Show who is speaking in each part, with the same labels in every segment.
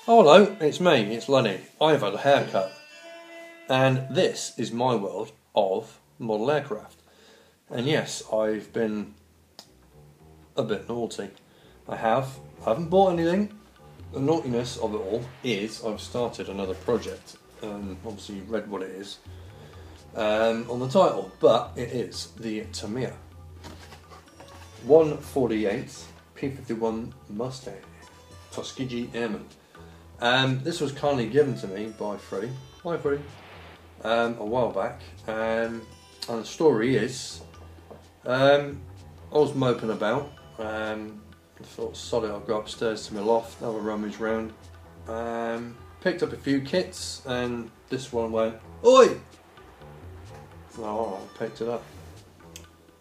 Speaker 1: Oh, hello, it's me, it's Lenny. I've had a haircut. And this is my world of model aircraft. And yes, I've been a bit naughty. I haven't bought anything. The naughtiness of it all is I've started another project. Obviously you've read what it is on the title, but it is the Tamiya 148 P-51 Mustang Tuskegee Airmen. This was kindly given to me by Freddie, a while back, and the story is, I was moping about, I thought, sod it, I'll go upstairs to my loft, have a rummage round, picked up a few kits, and this one went, oi! Oh, I picked it up.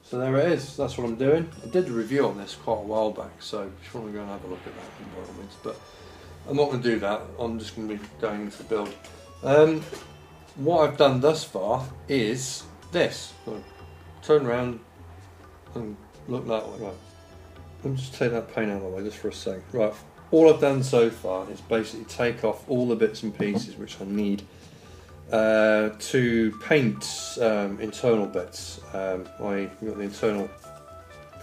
Speaker 1: So there it is, that's what I'm doing. I did a review on this quite a while back, so if you want to go and have a look at that, by all means, but I'm not going to do that, I'm just going to be going into the build. What I've done thus far is this. So turn around and look that way. Right. Let me just take that paint out of the way just for a sec. Right, all I've done so far is basically take off all the bits and pieces which I need to paint internal bits. We've got the internal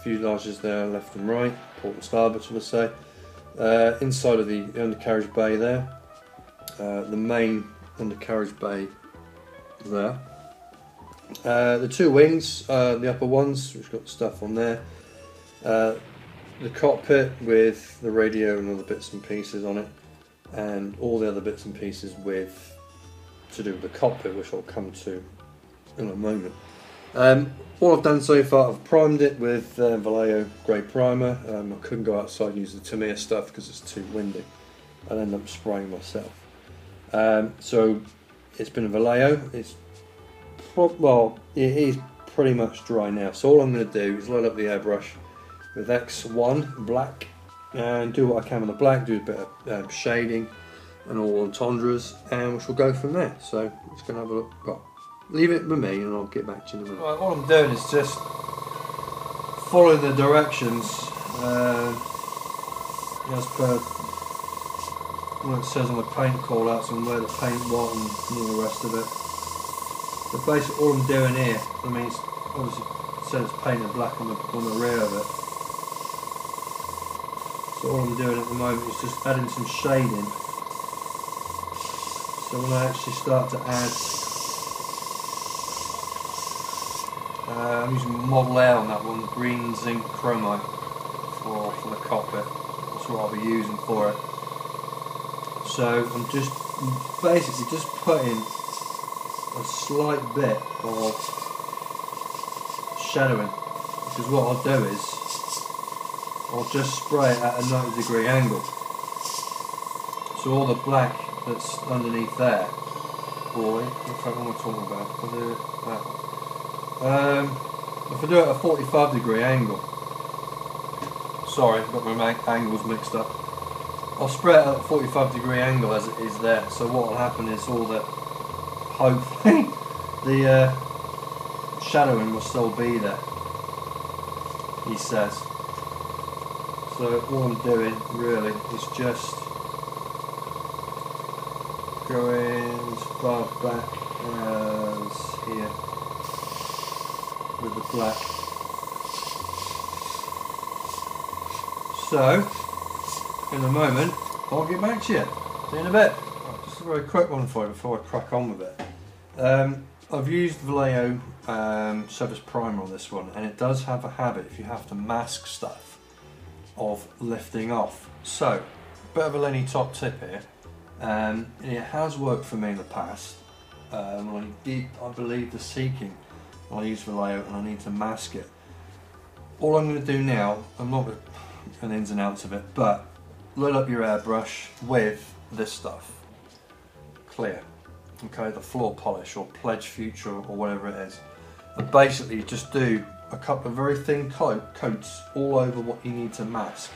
Speaker 1: fuselages there, left and right, port and starboard, shall I say. Inside of the undercarriage bay there, the main undercarriage bay there, the two wings, the upper ones which got stuff on there, the cockpit with the radio and other bits and pieces on it, and all the other bits and pieces to do with the cockpit, which I'll come to in a moment. All I've done so far, I've primed it with Vallejo grey primer. I couldn't go outside and use the Tamiya stuff because it's too windy. I'll end up spraying myself. So it's been a Vallejo. It is pretty much dry now. So all I'm going to do is load up the airbrush with X1 black and do what I can with the black, do a bit of shading and all entendres, and we shall go from there. So let's go and have a look. Well, leave it with me and I'll get back to you in a minute. Right, what I'm doing is just following the directions as per what it says on the paint call outs and where the paint what and all the rest of it. So basically all I'm doing here, I mean it's obviously it says painted black on the rear of it. So all I'm doing at the moment is just adding some shading. So when I actually start to add, I'm using Model Air on that one, green zinc chromite for the cockpit. That's what I'll be using for it. So I'm just basically just putting a slight bit of shadowing, because what I'll do is I'll just spray it at a 90-degree angle. So all the black that's underneath there, what am I talking about? If I do it that way. If I do it at a 45-degree angle, sorry, I've got my angles mixed up. I'll spray it at a 45-degree angle as it is there. So what will happen is all that, hopefully, the shadowing will still be there, he says. So all I'm doing really is just going as far back as here with the black. So in a moment I'll get back to you. See you in a bit. Just a very quick one for you before I crack on with it. I've used Vallejo surface primer on this one, and it does have a habit, if you have to mask stuff, of lifting off. So bit of a Lenny top tip here. It has worked for me in the past. I did, I believe, the Seeking. I used Vallejo and I need to mask it. All I'm going to do now, I'm not going to the ins and outs of it, but load up your airbrush with this stuff, clear, okay, the floor polish or Pledge Future or whatever it is, and basically just do a couple of very thin coats all over what you need to mask,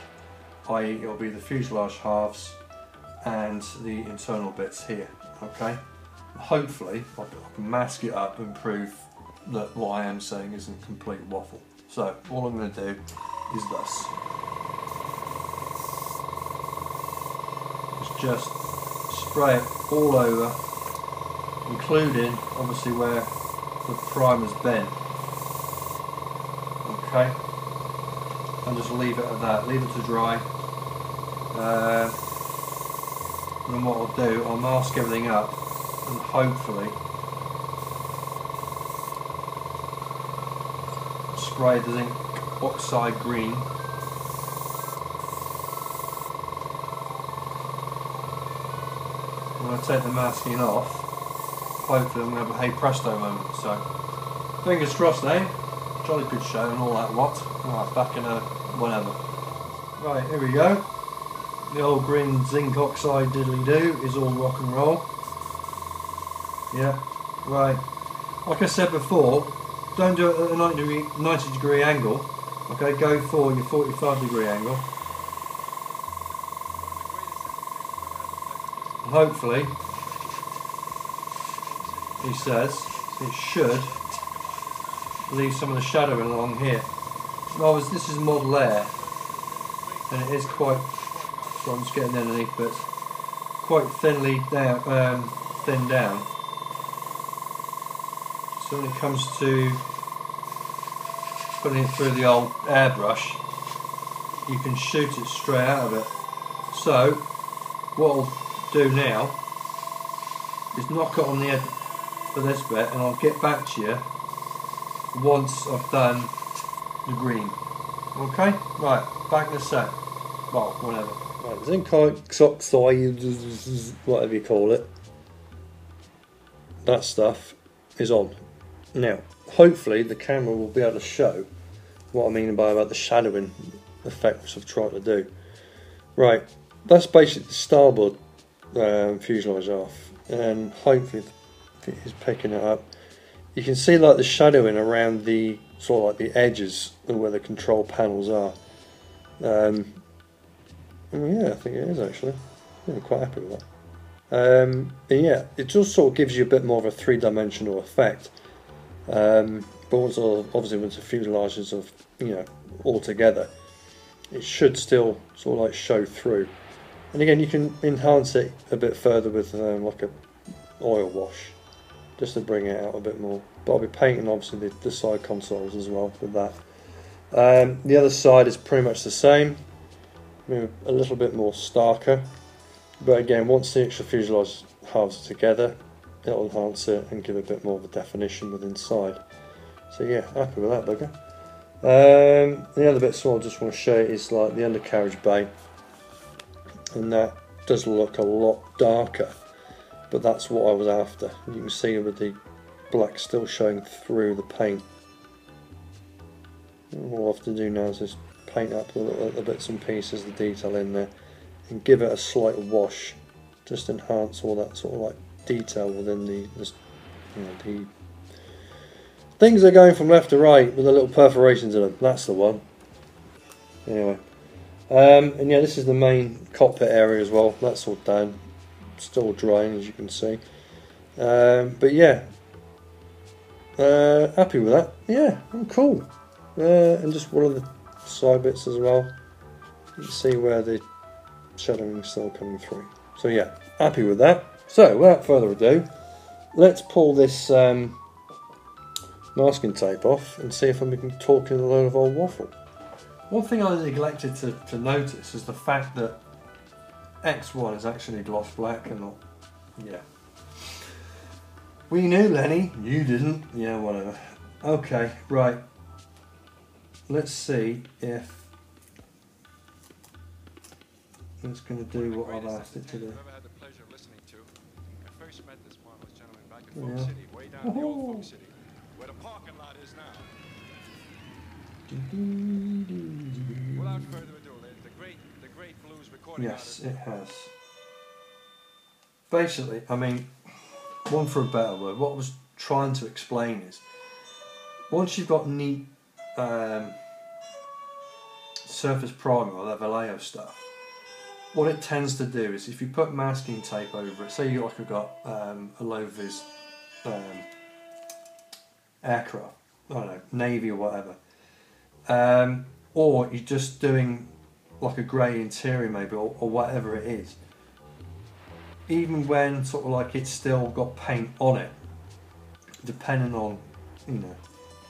Speaker 1: i.e. it'll be the fuselage halves and the internal bits here, okay. Hopefully I can mask it up and prove that what I am saying isn't complete waffle. So all I'm going to do is this. Just just spray it all over, including obviously where the primer's been. Okay, and just leave it at that, leave it to dry. And then what I'll do, I'll mask everything up and hopefully spray the zinc oxide green. When I take the masking off, hopefully I'm going to have a hey presto moment. So, fingers crossed, eh? Jolly good show and all that what. Right, back in a whatever. Right, here we go. The old green zinc oxide diddly do is all rock and roll. Yeah, right. Like I said before, don't do it at a 90 degree angle. Okay, go for your 45-degree angle. And hopefully, he says, it should leave some of the shadowing along here. Now, this is Model Air, and it is quite, so I'm just getting underneath, but quite thinly down, thinned down. So when it comes to putting it through the old airbrush, you can shoot it straight out of it. So what I'll do now is knock it on the edge for this bit, and I'll get back to you once I've done the green. Okay, right, back in a sec. Well, whatever. Right, zinc oxide, whatever you call it, that stuff is on. Now, hopefully the camera will be able to show what I mean by about the shadowing effects I've tried to do. Right, that's basically the starboard fuselage off, and hopefully it is picking it up. You can see like the shadowing around the sort of like the edges of where the control panels are. Yeah, I think it is actually. I'm quite happy with that. And yeah, it just sort of gives you a bit more of a three-dimensional effect. But also, obviously, once the fuselage is of, you know, all together, it should still sort of like show through. And again, you can enhance it a bit further with like a oil wash, just to bring it out a bit more. But I'll be painting obviously the side consoles as well with that. The other side is pretty much the same, maybe a little bit more starker. But again, once the extra fuselage halves are together, it'll enhance it and give a bit more of a definition with inside. So yeah, happy with that bugger. The other bits I just want to show you is like the undercarriage bay, and that does look a lot darker, but that's what I was after. You can see with the black still showing through the paint. What I'll have to do now is just paint up the bits and pieces, the detail in there, and give it a slight wash, just enhance all that sort of like detail within the you know, the things that are going from left to right with the little perforations in them. That's the one. Anyway, and yeah, this is the main cockpit area as well. That's all done, still drying as you can see. But yeah, happy with that. Yeah, I'm cool. And just one of the side bits as well. You can see where the shadowing is still coming through. So yeah, happy with that. So without further ado, let's pull this masking tape off and see if we can talk in a load of old waffle. One thing I neglected to notice is the fact that X1 is actually gloss black and not, yeah. We knew, Lenny, you didn't. Yeah, whatever. Okay, right. Let's see if it's going to do what I've asked it to do. Yeah. Where the parking lot is now. Without further ado, the great blues recording. Yes, it has. Basically, I mean, one for a better word, what I was trying to explain is, once you've got neat surface primer or that Vallejo stuff, what it tends to do is if you put masking tape over it, say you like I've got a low vis aircraft, I don't know, Navy or whatever, or you're just doing like a grey interior maybe, or whatever it is, even when sort of like it's still got paint on it, depending on, you know,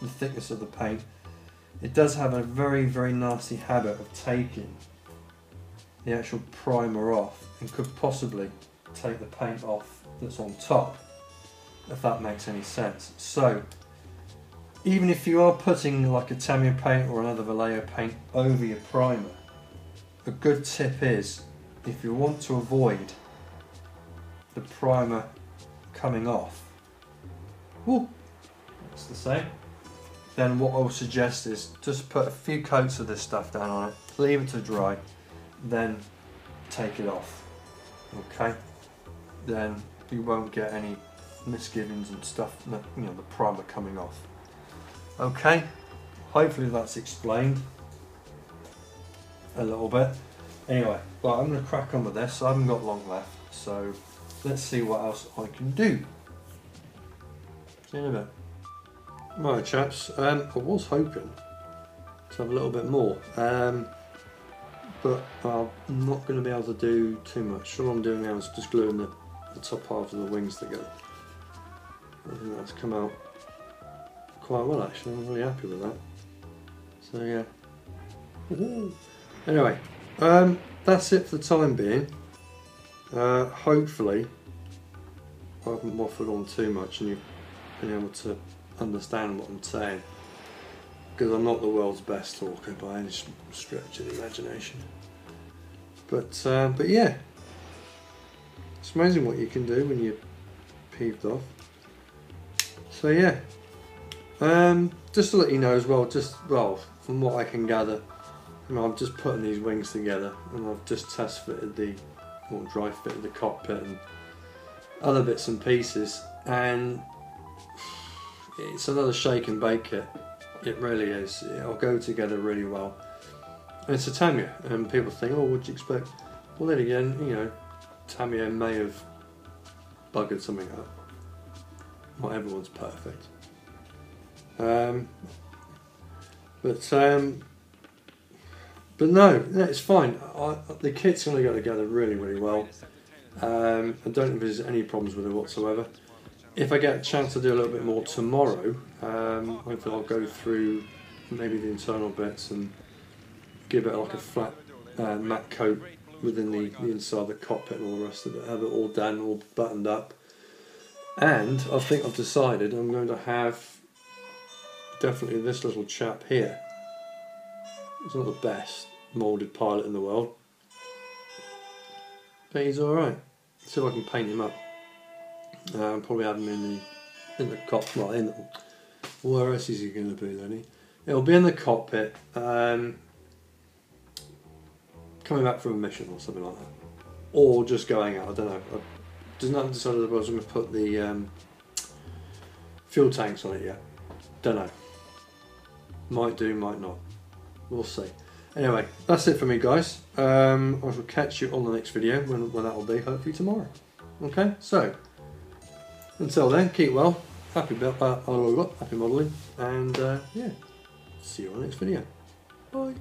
Speaker 1: the thickness of the paint, it does have a very, very nasty habit of taking the actual primer off and could possibly take the paint off that's on top, if that makes any sense. So even if you are putting like a Tamiya paint or another Vallejo paint over your primer, a good tip is, if you want to avoid the primer coming off, it's the same, then what I would suggest is just put a few coats of this stuff down on it, leave it to dry, then take it off. Okay, then you won't get any misgivings and stuff, you know, the primer coming off. Okay, hopefully that's explained a little bit. Anyway, well, I'm going to crack on with this. I haven't got long left, so let's see what else I can do. See you in a bit. Right, chaps, I was hoping to have a little bit more, but I'm not going to be able to do too much. All I'm doing now is just gluing the top half of the wings together. I think that's come out quite well, actually. I'm really happy with that. So yeah. Anyway, that's it for the time being. Hopefully I haven't waffled on too much and you've been able to understand what I'm saying, because I'm not the world's best talker by any stretch of the imagination. But yeah, it's amazing what you can do when you're peeved off. So yeah, just to let you know as well, from what I can gather, you know, I'm just putting these wings together, and I've just test fitted or dry fitted the cockpit and other bits and pieces, and it's another shake and bake kit. It really is. It'll go together really well. And it's a Tamiya, and people think, oh, what'd you expect? Well, then again, you know, Tamiya may have buggered something up. Not everyone's perfect. But no, it's fine. The kit's going to go together really, really well. I don't envisage any problems with it whatsoever. If I get a chance to do a little bit more tomorrow, hopefully I'll go through maybe the internal bits and give it like a flat matte coat within the inside of the cockpit and all the rest of it. Have it all done, all buttoned up. And I think I've decided I'm going to have definitely this little chap here. He's not the best moulded pilot in the world, but he's alright. See if I can paint him up. Probably have him in the cockpit. Where else is he going to be then? It'll be in the cockpit, coming back from a mission or something like that, or just going out. I don't know. I just not decided if I was going to put the fuel tanks on it yet. Don't know. Might do, might not. We'll see. Anyway, that's it for me, guys. I shall catch you on the next video when that will be, hopefully tomorrow. Okay, so until then, keep well, happy modelling, and yeah, see you on the next video. Bye.